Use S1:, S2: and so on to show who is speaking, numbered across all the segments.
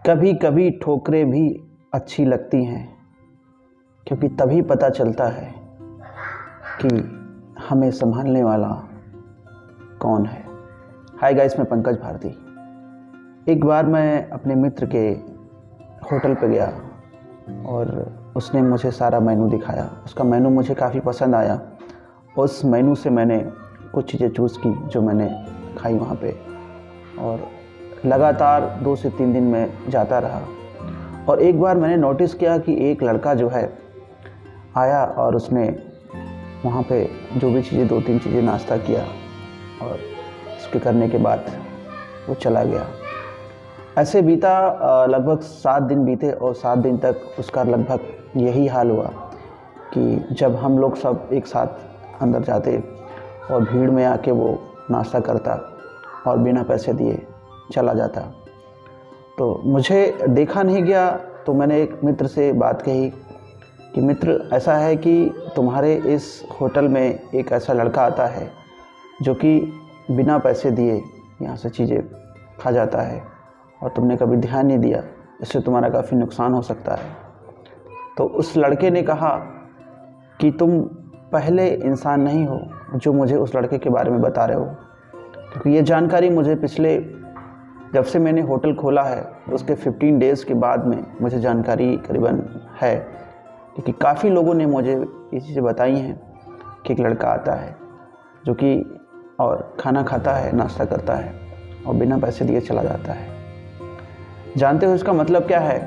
S1: कभी कभी ठोकरें भी अच्छी लगती हैं, क्योंकि तभी पता चलता है कि हमें संभालने वाला कौन है। हाय गाइस, मैं पंकज भारती। एक बार मैं अपने मित्र के होटल पे गया और उसने मुझे सारा मेनू दिखाया। उसका मेनू मुझे काफ़ी पसंद आया। उस मेनू से मैंने कुछ चीज़ें चूज़ की जो मैंने खाई वहाँ पे, और लगातार 2 से 3 दिन में जाता रहा। और एक बार मैंने नोटिस किया कि एक लड़का जो है आया और उसने वहाँ पे जो भी चीज़ें 2-3 चीज़ें नाश्ता किया और उसके करने के बाद वो चला गया। ऐसे बीता लगभग 7 दिन बीते और 7 दिन तक उसका लगभग यही हाल हुआ कि जब हम लोग सब एक साथ अंदर जाते और भीड़ में आके वो नाश्ता करता और बिना पैसे दिए चला जाता। तो मुझे देखा नहीं गया, तो मैंने एक मित्र से बात कही कि मित्र, ऐसा है कि तुम्हारे इस होटल में एक ऐसा लड़का आता है जो कि बिना पैसे दिए यहाँ से चीज़ें खा जाता है और तुमने कभी ध्यान नहीं दिया, इससे तुम्हारा काफ़ी नुकसान हो सकता है। तो उस लड़के ने कहा कि तुम पहले इंसान नहीं हो जो मुझे उस लड़के के बारे में बता रहे हो, क्योंकि ये जानकारी मुझे पिछले जब से मैंने होटल खोला है उसके 15 डेज़ के बाद में मुझे जानकारी करीबन है, क्योंकि काफ़ी लोगों ने मुझे ये चीज़ें बताई हैं कि एक लड़का आता है जो कि और खाना खाता है, नाश्ता करता है और बिना पैसे दिए चला जाता है। जानते हो इसका मतलब क्या है?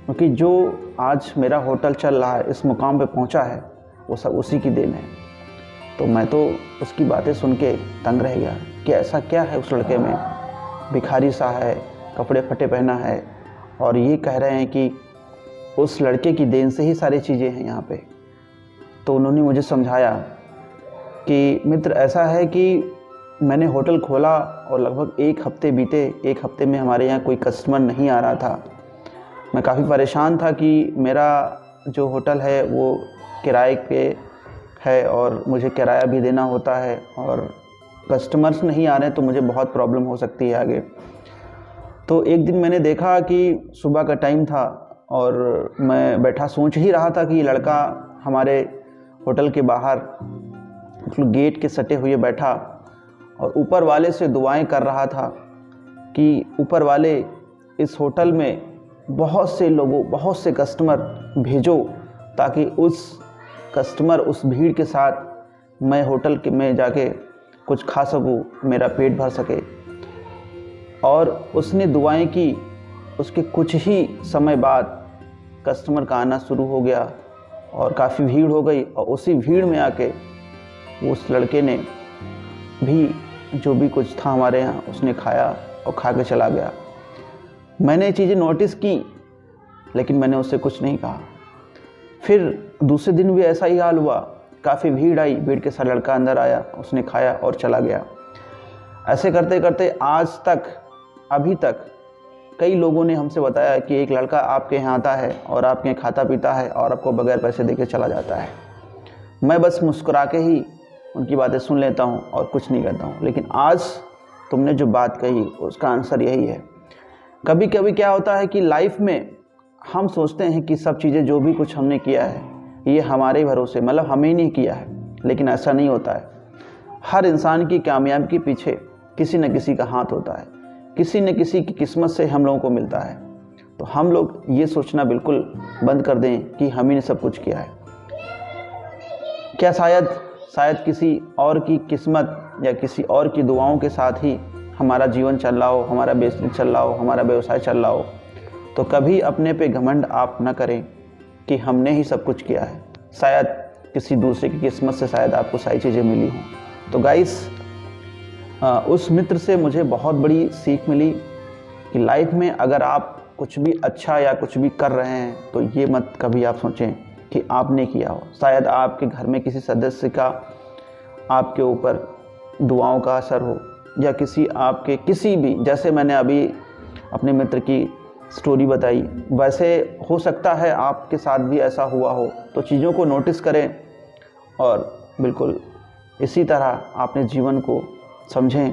S1: क्योंकि जो आज मेरा होटल चल रहा है, इस मुकाम पे पहुंचा है, वो सब उसी की देन है। तो मैं तो उसकी बातें सुन के तंग रह गया कि ऐसा क्या है उस लड़के में। भिखारी सा है, कपड़े फटे पहना है, और ये कह रहे हैं कि उस लड़के की देन से ही सारी चीज़ें हैं यहाँ पे। तो उन्होंने मुझे समझाया कि मित्र, ऐसा है कि मैंने होटल खोला और लगभग 1 हफ्ते बीते। 1 हफ्ते में हमारे यहाँ कोई कस्टमर नहीं आ रहा था। मैं काफ़ी परेशान था कि मेरा जो होटल है वो किराए पे है और मुझे किराया भी देना होता है, और कस्टमर्स नहीं आ रहे हैं तो मुझे बहुत प्रॉब्लम हो सकती है आगे। तो एक दिन मैंने देखा कि सुबह का टाइम था और मैं बैठा सोच ही रहा था कि ये लड़का हमारे होटल के बाहर गेट के सटे हुए बैठा और ऊपर वाले से दुआएं कर रहा था कि ऊपर वाले इस होटल में बहुत से लोगों, बहुत से कस्टमर भेजो, ताकि उस कस्टमर, उस भीड़ के साथ मैं होटल के में जाके कुछ खा सकूं, मेरा पेट भर सके। और उसने दुआएं की। उसके कुछ ही समय बाद कस्टमर का आना शुरू हो गया और काफ़ी भीड़ हो गई, और उसी भीड़ में आके उस लड़के ने भी जो भी कुछ था हमारे यहाँ उसने खाया और खा के चला गया। मैंने ये चीज़ें नोटिस की, लेकिन मैंने उससे कुछ नहीं कहा। फिर दूसरे दिन भी ऐसा ही हाल हुआ। काफ़ी भीड़ आई, भीड़ के साथ लड़का अंदर आया, उसने खाया और चला गया। ऐसे करते करते आज तक, अभी तक कई लोगों ने हमसे बताया कि एक लड़का आपके यहाँ आता है और आपके यहाँ खाता पीता है और आपको बगैर पैसे देके चला जाता है। मैं बस मुस्कुरा के ही उनकी बातें सुन लेता हूँ और कुछ नहीं करता हूँ। लेकिन आज तुमने जो बात कही उसका आंसर यही है। कभी कभी क्या होता है कि लाइफ में हम सोचते हैं कि सब चीज़ें जो भी कुछ हमने किया है ये हमारे भरोसे, मतलब हमें ही नहीं किया है, लेकिन ऐसा नहीं होता है। हर इंसान की कामयाबी के पीछे किसी न किसी का हाथ होता है, किसी न किसी की किस्मत से हम लोगों को मिलता है। तो हम लोग ये सोचना बिल्कुल बंद कर दें कि हम ही ने सब कुछ किया है। क्या शायद किसी और की किस्मत या किसी और की दुआओं के साथ ही हमारा जीवन चल रहा हो, हमारा बिजनेस चल रहा हो, हमारा व्यवसाय चल रहा हो। तो कभी अपने पे घमंड आप न करें कि हमने ही सब कुछ किया है। शायद किसी दूसरे की किस्मत से शायद आपको सारी चीज़ें मिली हों। तो गाइस, उस मित्र से मुझे बहुत बड़ी सीख मिली कि लाइफ में अगर आप कुछ भी अच्छा या कुछ भी कर रहे हैं तो ये मत कभी आप सोचें कि आपने किया हो। शायद आपके घर में किसी सदस्य का आपके ऊपर दुआओं का असर हो, या किसी भी, जैसे मैंने अभी अपने मित्र की स्टोरी बताई, वैसे हो सकता है आपके साथ भी ऐसा हुआ हो। तो चीज़ों को नोटिस करें और बिल्कुल इसी तरह अपने जीवन को समझें